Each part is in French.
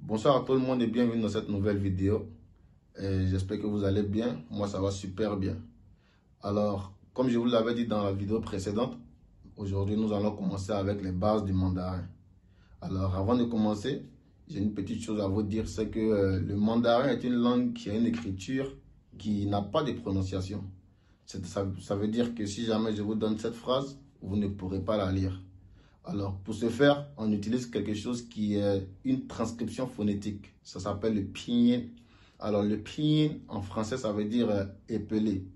Bonsoir à tout le monde et bienvenue dans cette nouvelle vidéo. J'espère que vous allez bien. Moi, ça va super bien. Alors, comme je vous l'avais dit dans la vidéo précédente, aujourd'hui, nous allons commencer avec les bases du mandarin. Alors, avant de commencer, j'ai une petite chose à vous dire, c'est que le mandarin est une langue qui a une écriture qui n'a pas de prononciation. Ça veut dire que si jamais je vous donne cette phrase, vous ne pourrez pas la lire. Alors, pour ce faire, on utilise quelque chose qui est une transcription phonétique. Ça s'appelle le pinyin. Alors, le pinyin, en français, ça veut dire épeler.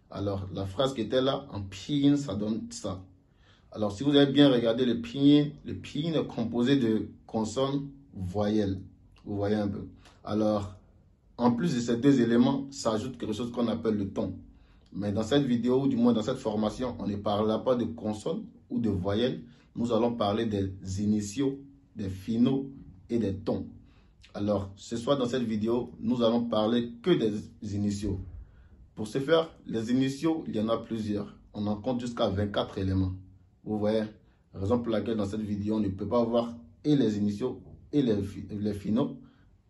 Alors, la phrase qui était là, en pinyin, ça donne ça. Alors, si vous avez bien regardé le pinyin est composé de consonnes voyelles. Vous voyez un peu. Alors, en plus de ces deux éléments, ça ajoute quelque chose qu'on appelle le ton. Mais dans cette vidéo, ou du moins dans cette formation, on ne parlera pas de consonnes ou de voyelles. Nous allons parler des initiaux, des finaux et des tons. Alors, ce soir dans cette vidéo, nous allons parler que des initiaux. Pour ce faire, les initiaux, il y en a plusieurs. On en compte jusqu'à 24 éléments. Vous voyez, raison pour laquelle dans cette vidéo, on ne peut pas voir et les initiaux et les finaux.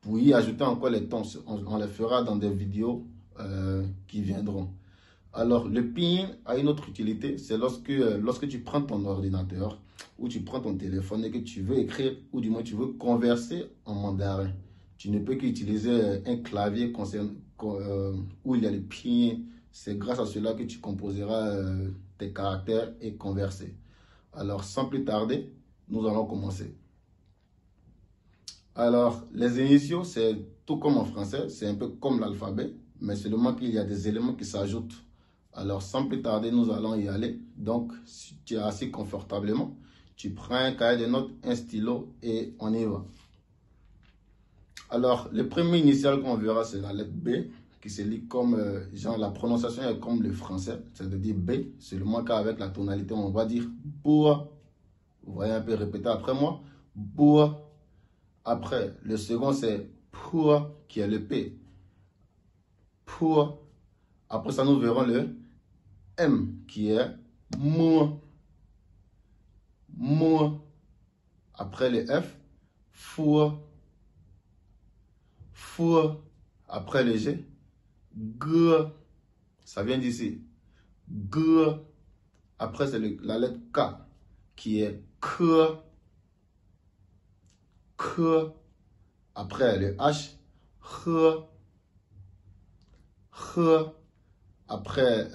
Pour y ajouter encore les tons, on les fera dans des vidéos qui viendront. Alors, le pinyin a une autre utilité, c'est lorsque tu prends ton ordinateur ou tu prends ton téléphone et que tu veux écrire ou du moins tu veux converser en mandarin. Tu ne peux qu'utiliser un clavier où il y a le pinyin. C'est grâce à cela que tu composeras tes caractères et converser. Alors, sans plus tarder, nous allons commencer. Alors, les initiaux, c'est tout comme en français, c'est un peu comme l'alphabet, mais seulement qu'il y a des éléments qui s'ajoutent. Alors, sans plus tarder, nous allons y aller. Donc, si tu es assis confortablement, tu prends un cahier de notes, un stylo et on y va. Alors, le premier initial qu'on verra, c'est la lettre B, qui se lit comme, genre, la prononciation est comme le français, c'est-à-dire B, seulement qu'avec la tonalité, on va dire bois. Vous voyez un peu répéter après moi, bois. Après, le second, c'est pour, qui est le P. Pour. Après ça, nous verrons le M, qui est moi. Moi. Après le F, four. Four. Après le G, G. Ça vient d'ici. G. Après, c'est la lettre K, qui est K. K. Après le H, H. H. Après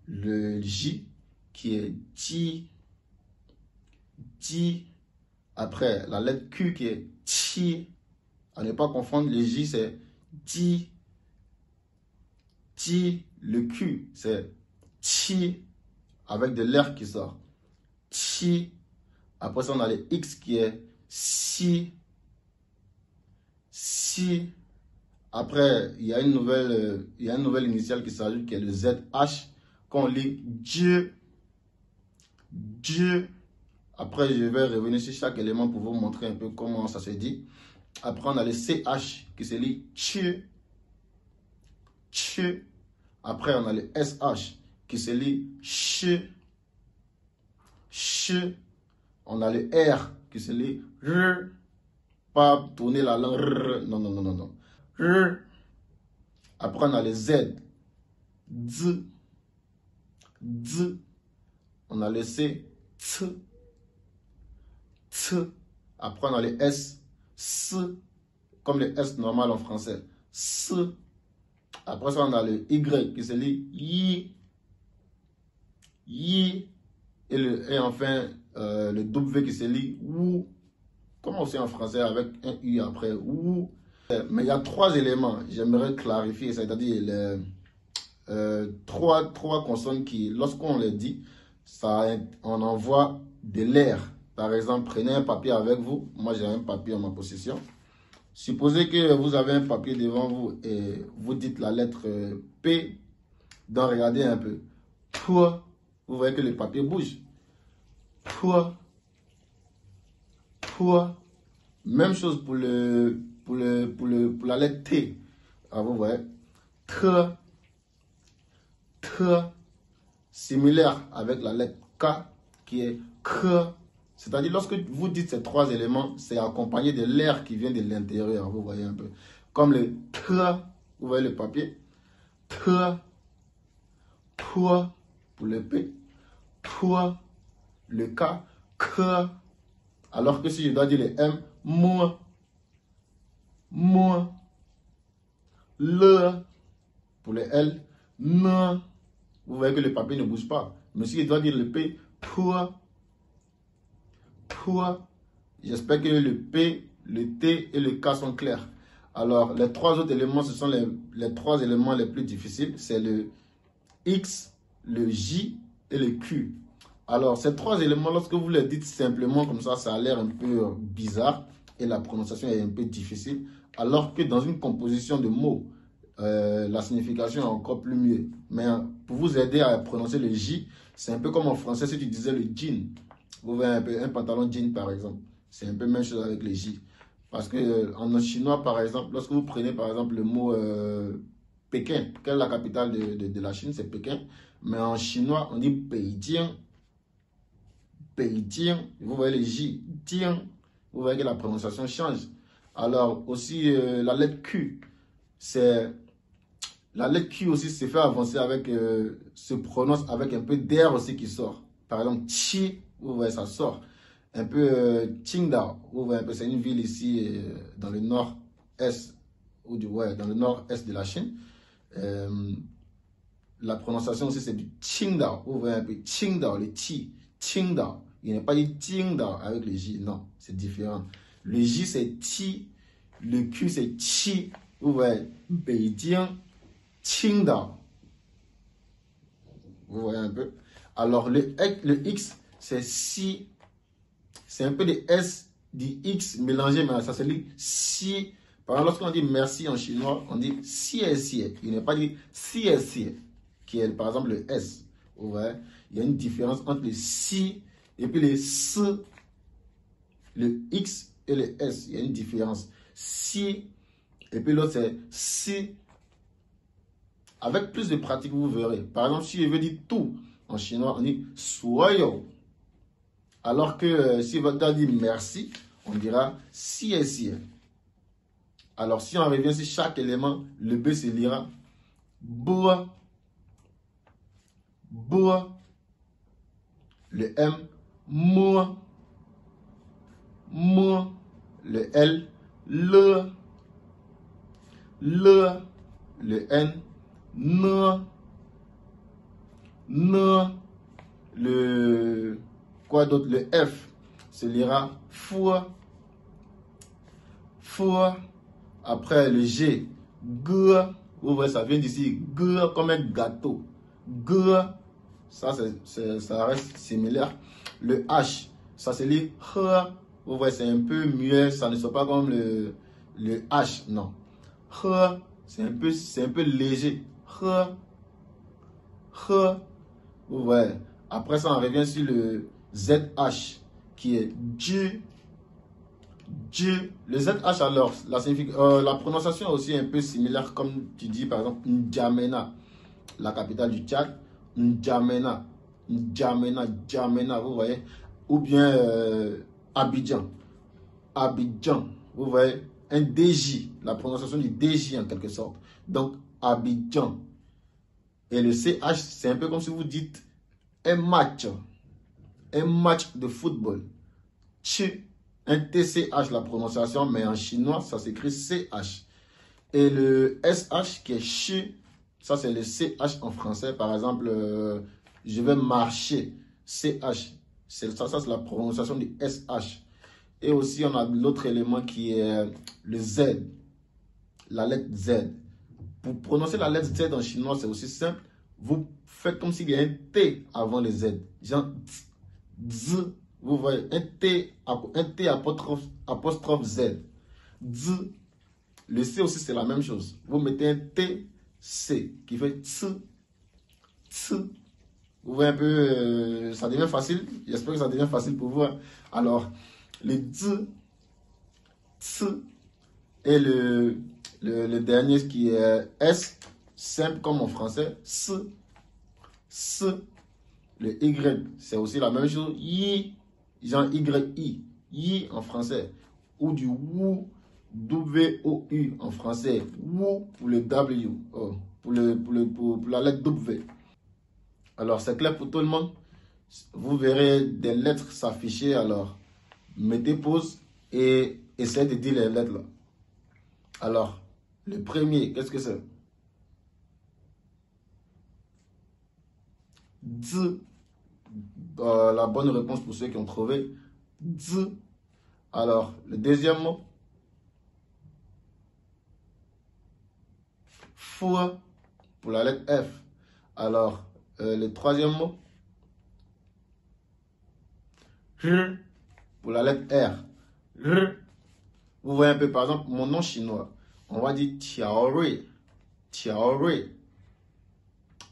le J, qui est J. J. Après la lettre Q, qui est Chi. À ne pas confondre, le J, c'est J. J. Le Q, c'est Chi. Avec de l'air qui sort. Chi. Après ça, on a le X qui est Si. Si. Après, il y a une nouvelle initiale qui s'ajoute qui est le ZH. Qu'on lit Dieu. Dieu. Après, je vais revenir sur chaque élément pour vous montrer un peu comment ça se dit. Après, on a le CH qui se lit Tche. Tche. Après, on a le SH qui se lit Che. Che. On a le R qui se lit R. Pas tourner la langue R. Non, non, non, non, non. R. Après, on a le Z. Z. Z. On a le C. T. T. Après, on a le S. S. Comme le S normal en français. S. Après ça, on a le Y qui se lit Y. Y. Et enfin, le W qui se lit OU. Comme aussi en français avec un U après OU. Mais il y a trois éléments, j'aimerais clarifier, c'est-à-dire trois consonnes qui, lorsqu'on les dit, on envoie de l'air. Par exemple, prenez un papier avec vous. Moi, j'ai un papier en ma possession. Supposez que vous avez un papier devant vous et vous dites la lettre P. Donc, regardez un peu. Pour, vous voyez que le papier bouge. Pour. Même chose pour la lettre T. Ah, vous voyez. T. Similaire avec la lettre K qui est K. C'est-à-dire, lorsque vous dites ces trois éléments, c'est accompagné de l'air qui vient de l'intérieur. Vous voyez un peu. Comme le tra, vous voyez le papier. Tra, toi pour le P, toi, le K, K. Alors que si je dois dire le M, moi, le pour le L, non. Vous voyez que le papier ne bouge pas. Mais si je dois dire le P, toi, j'espère que le P, le T et le K sont clairs. Alors, les trois autres éléments, ce sont les trois éléments les plus difficiles. C'est le X, le J et le Q. Alors, ces trois éléments, lorsque vous les dites simplement comme ça a l'air un peu bizarre et la prononciation est un peu difficile. Alors que dans une composition de mots, la signification est encore plus mieux. Mais pour vous aider à prononcer le J, c'est un peu comme en français si tu disais le jean. Vous voyez un peu un pantalon jean par exemple. C'est un peu la même chose avec le J. Parce que en chinois par exemple, lorsque vous prenez par exemple le mot Pékin, quelle est la capitale de la Chine, c'est Pékin. Mais en chinois, on dit Beijing. Beijing. Vous voyez le J. Tiens. Vous voyez que la prononciation change. Alors aussi la lettre Q, c'est... La lettre Q aussi se fait avancer avec, se prononce avec un peu d'air aussi qui sort. Par exemple, Chi, vous voyez, ça sort. Un peu Qingdao, vous voyez, c'est une ville ici dans le nord-est, dans le nord-est de la Chine. La prononciation aussi, c'est du Qingdao. Vous voyez un peu Qingdao, le Qi, Qingdao. Il n'est pas dit Qingdao avec le J, non, c'est différent. Le J, c'est Ti, le Q, c'est Chi. Vous voyez, Beijing. Qingdao. Vous voyez un peu. Alors, le X, c'est si. C'est un peu des S, des X mélangés, mais ça se lit si. Par exemple, lorsqu'on dit merci en chinois, on dit si. Il n'est pas dit si, qui est par exemple le S. Vous voyez. Il y a une différence entre le si et puis le S. Le X et le S. Il y a une différence. Si. Et puis l'autre, c'est si. Avec plus de pratique, vous verrez. Par exemple, si je veux dire tout en chinois, on dit soyo. Alors que si on doit dire merci, on dira si. Alors si on revient sur chaque élément, le B se lira boa. Le M, moi. Le L, le N, le quoi d'autre, le F se lira foi. Après le G, G, vous voyez ça vient d'ici, G comme un gâteau, G, ça reste similaire. Le H, ça se lit H, vous voyez c'est un peu muet, ça ne soit pas comme le H, non, H, c'est un peu léger. Vous voyez. Après ça, on revient sur le ZH qui est J. Le ZH, alors, la prononciation est aussi un peu similaire, comme tu dis par exemple N'Djamena, la capitale du Tchad. N'Djamena, vous voyez. Ou bien Abidjan. Vous voyez. Un DJ, la prononciation du DJ en quelque sorte. Donc, Abidjan. Et le CH, c'est un peu comme si vous dites un match de football. Un TCH, la prononciation, mais en chinois, ça s'écrit CH. Et le SH qui est chi, ça c'est le CH en français. Par exemple, je vais marcher, CH. Ça c'est la prononciation du SH. Et aussi, on a l'autre élément qui est le Z, la lettre Z. Pour prononcer la lettre Z en chinois, c'est aussi simple. Vous faites comme s'il y a un T avant le Z. Genre Z. Vous voyez, un T apostrophe Z. Z. Le C aussi, c'est la même chose. Vous mettez un T, C, qui fait T. Vous voyez un peu, ça devient facile. J'espère que ça devient facile pour vous. Alors, le D, T, et le dernier qui est S, simple comme en français, S. Le Y, c'est aussi la même chose, Y. genre Y, Y en français, ou du WOU, W-O-U en français, WOU pour le W, pour la lettre W. Alors, c'est clair pour tout le monde. Vous verrez des lettres s'afficher. Alors, mettez pause et essayez de dire les lettres là. Alors, le premier, qu'est-ce que c'est? D. La bonne réponse pour ceux qui ont trouvé. D. Alors, le deuxième mot. F pour la lettre F. Alors, le troisième mot. R pour la lettre R. R. Vous voyez un peu, par exemple, mon nom chinois. On va dire Tiaorui. Tiaorui.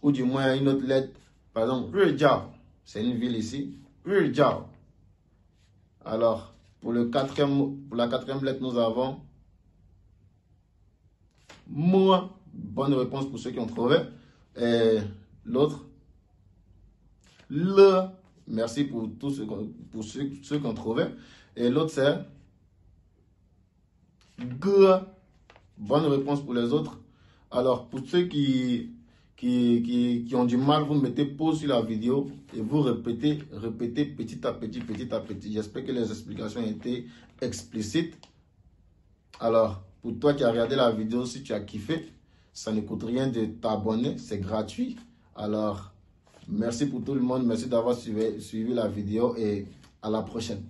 Ou du moins une autre lettre. Par exemple, Ruijiao. C'est une ville ici. Ruijiao. Alors, pour la quatrième lettre, nous avons Moi. Bonne réponse pour ceux qui ont trouvé. Et l'autre, Le. Merci pour ceux qui ont trouvé. Et l'autre, c'est G. Bonne réponse pour les autres. Alors, pour ceux qui ont du mal, vous mettez pause sur la vidéo et vous répétez petit à petit. J'espère que les explications ont été explicites. Alors, pour toi qui as regardé la vidéo, si tu as kiffé, ça ne coûte rien de t'abonner, c'est gratuit. Alors, merci pour tout le monde, merci d'avoir suivi la vidéo et à la prochaine.